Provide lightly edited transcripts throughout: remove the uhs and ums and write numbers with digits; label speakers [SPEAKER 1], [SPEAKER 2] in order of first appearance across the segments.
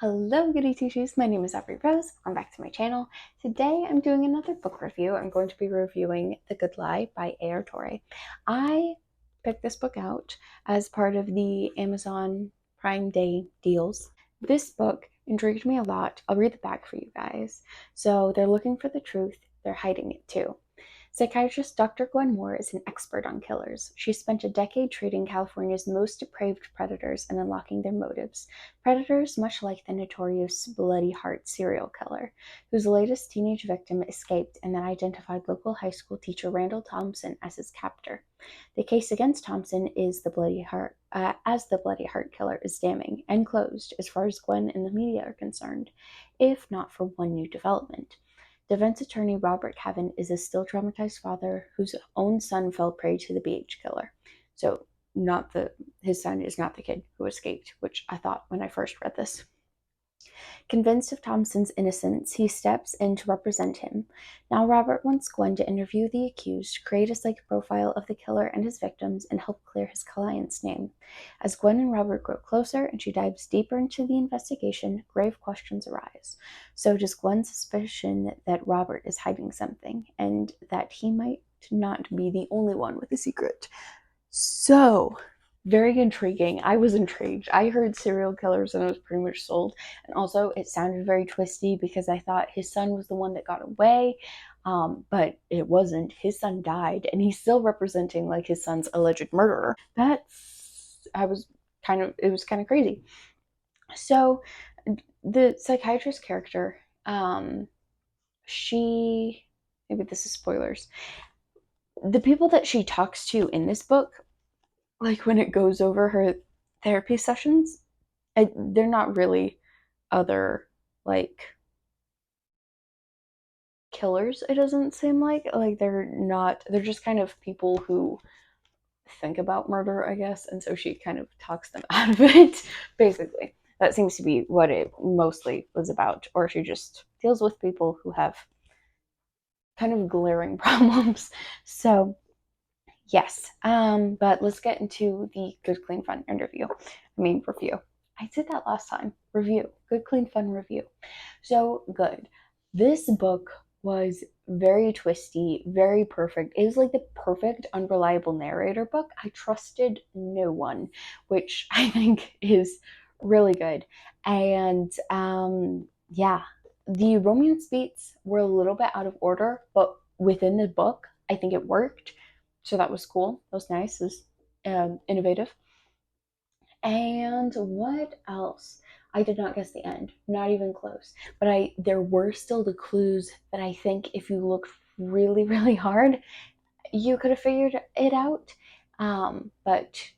[SPEAKER 1] Hello, Goodie Tissues. My name is Aubrie Rose. Welcome back to my channel. Today I'm doing another book review. I'm going to be reviewing The Good Lie by Torre. I picked this book out as part of the Amazon Prime Day deals. This book intrigued me a lot. I'll read the back for you guys. So they're looking for the truth. They're hiding it too. Psychiatrist Dr. Gwen Moore is an expert on killers. She spent a decade treating California's most depraved predators and unlocking their motives. Predators much like the notorious Bloody Heart serial killer, whose latest teenage victim escaped and then identified local high school teacher Randall Thompson as his captor. The case against Thompson is the Bloody Heart, as the Bloody Heart killer is damning and closed as far as Gwen and the media are concerned, if not for one new development. Defense attorney Robert Cavan is a still traumatized father whose own son fell prey to the BH killer. So his son is not the kid who escaped, which I thought when I first read this. Convinced of Thompson's innocence, he steps in to represent him. Now Robert wants Gwen to interview the accused, create a psych profile of the killer and his victims, and help clear his client's name. As Gwen and Robert grow closer and she dives deeper into the investigation, grave questions arise. So does Gwen's suspicion that Robert is hiding something, and that he might not be the only one with a secret. So very intriguing. I was intrigued. I heard serial killers and I was pretty much sold. And also, it sounded very twisty because I thought his son was the one that got away, but it wasn't. His son died, and he's still representing like his son's alleged murderer. It was kind of crazy. So, the psychiatrist character, maybe this is spoilers. The people that she talks to in this book, like when it goes over her therapy sessions, they're not really other like killers. It doesn't seem like they're just kind of people who think about murder, I guess, and so she kind of talks them out of it. Basically, that seems to be what it mostly was about. Or she just deals with people who have kind of glaring problems. So yes, but let's get into the Good, Clean, Fun review. I did that last time. Review. Good, Clean, Fun review. So good. This book was very twisty, very perfect. It was like the perfect unreliable narrator book. I trusted no one, which I think is really good. And yeah, the romance beats were a little bit out of order, but within the book, I think it worked. So that was cool. That was nice. It was innovative. And what else? I did not guess the end. Not even close. But there were still the clues that I think if you looked really, really hard, you could have figured it out. But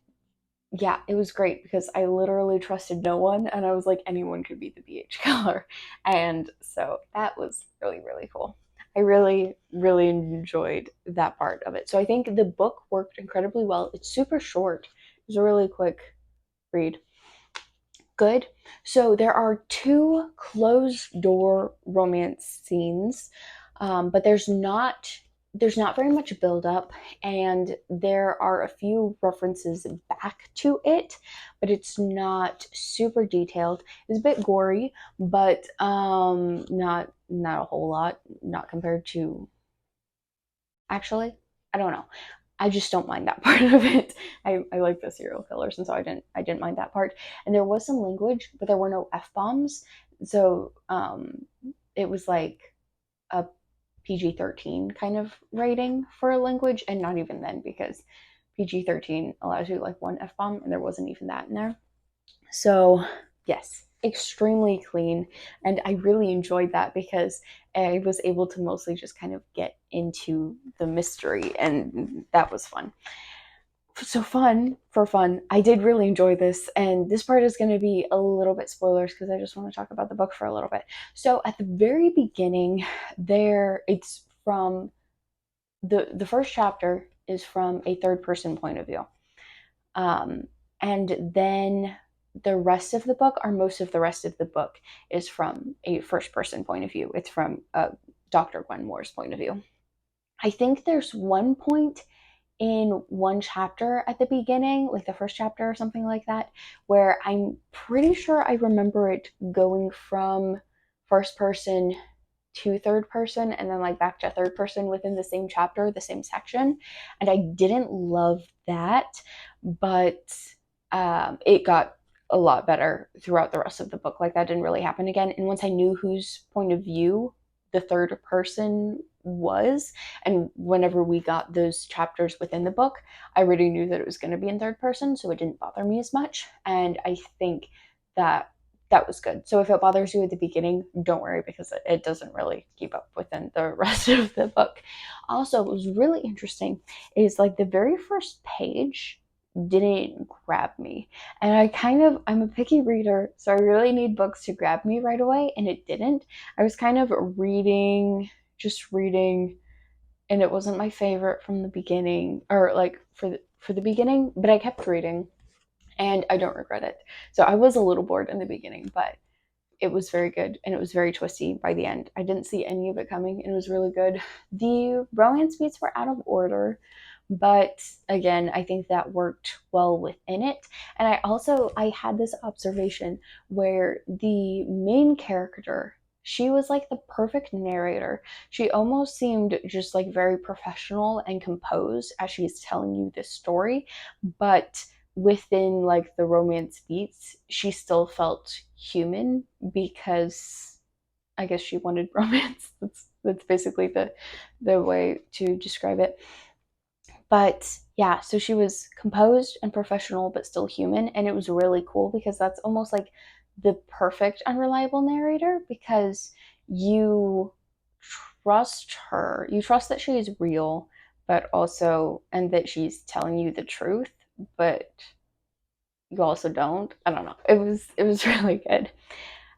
[SPEAKER 1] yeah, it was great because I literally trusted no one, and I was like, anyone could be the BH killer. And so that was really, really cool. I really, really enjoyed that part of it. So I think the book worked incredibly well. It's super short. It was a really quick read. Good. So there are 2 closed door romance scenes, but there's not very much build up, and there are a few references back to it, but it's not super detailed. It's a bit gory, but not a whole lot, not compared to, actually, I don't know. I just don't mind that part of it. I like the serial killers, and so I didn't mind that part. And there was some language, but there were no F-bombs. So it was like a PG-13 kind of rating for a language, and not even then, because PG-13 allows you like 1 F-bomb, and there wasn't even that in there. So yes, extremely clean, and I really enjoyed that because I was able to mostly just kind of get into the mystery, and that was fun. So for fun, I did really enjoy this, and this part is going to be a little bit spoilers because I just want to talk about the book for a little bit. So at the very beginning, it's from the first chapter is from a third person point of view, and then the rest of the book, or most of the rest of the book, is from a first person point of view. It's from Dr. Gwen Moore's point of view. I think there's one point in one chapter at the beginning, like the first chapter or something like that, where I'm pretty sure I remember it going from first person to third person and then like back to third person within the same chapter, the same section. And I didn't love that, but it got a lot better throughout the rest of the book. Like that didn't really happen again. And once I knew whose point of view the third person was, and whenever we got those chapters within the book, I already knew that it was going to be in third person, so it didn't bother me as much. And I think that that was good. So if it bothers you at the beginning, don't worry, because it doesn't really keep up within the rest of the book. Also, what was really interesting is like the very first page didn't grab me. And I'm a picky reader, so I really need books to grab me right away, and it didn't. I was kind of just reading, and it wasn't my favorite from the beginning, or like for the beginning, but I kept reading and I don't regret it. So I was a little bored in the beginning, but it was very good and it was very twisty by the end. I didn't see any of it coming and it was really good. The romance beats were out of order, but again, I think that worked well within it. And I had this observation where the main character, she was like the perfect narrator. She almost seemed just like very professional and composed as she's telling you this story, but within like the romance beats, she still felt human because I guess she wanted romance. That's basically the way to describe it. But yeah, so she was composed and professional, but still human. And it was really cool because that's almost like the perfect unreliable narrator because you trust her. You trust that she is real, but also, and that she's telling you the truth, but you also don't. I don't know. It was really good.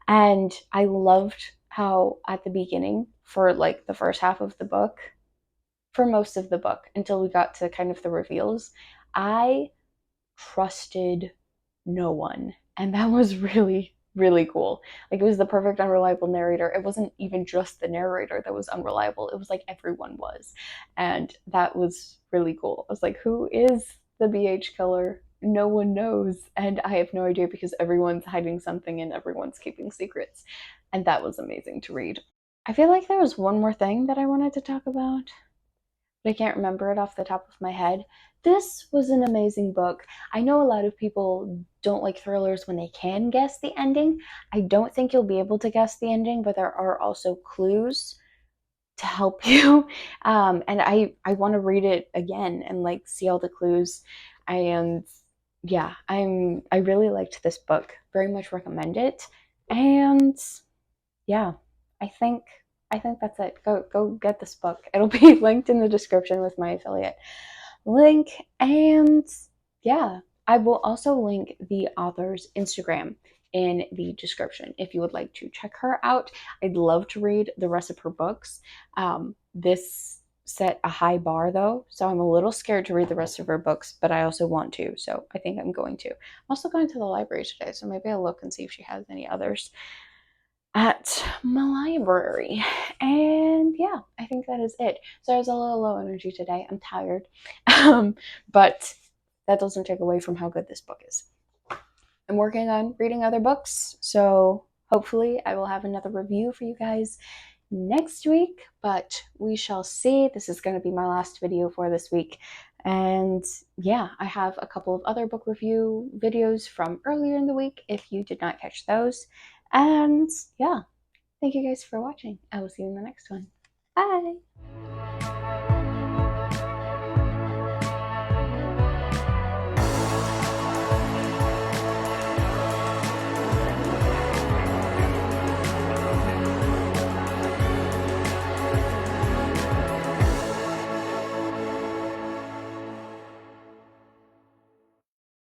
[SPEAKER 1] And I loved how at the beginning, for like the first half of the book, for most of the book until we got to kind of the reveals, I trusted no one. And that was really, really cool. Like it was the perfect unreliable narrator. It wasn't even just the narrator that was unreliable, it was like everyone was. And that was really cool. I was like, who is the BH killer? No one knows. And I have no idea because everyone's hiding something and everyone's keeping secrets. And that was amazing to read. I feel like there was one more thing that I wanted to talk about, but I can't remember it off the top of my head. This was an amazing book. I know a lot of people don't like thrillers when they can guess the ending. I don't think you'll be able to guess the ending, but there are also clues to help you. And I want to read it again and like see all the clues. And yeah, I really liked this book. Very much recommend it. And yeah, I think I think that's it. Go get this book. It'll be linked in the description with my affiliate link. And yeah, I will also link the author's Instagram in the description if you would like to check her out. I'd love to read the rest of her books. This set a high bar though, so I'm a little scared to read the rest of her books, but I also want to, so I think I'm going to. I'm also going to the library today, so maybe I'll look and see if she has any others at my library. And yeah, I think that is it. So I was a little low energy today. I'm tired. But that doesn't take away from how good this book is. I'm working on reading other books, so hopefully I will have another review for you guys next week, but we shall see. This is going to be my last video for this week. And yeah, I have a couple of other book review videos from earlier in the week if you did not catch those. And yeah, thank you guys for watching. I will see you in the next one. Bye!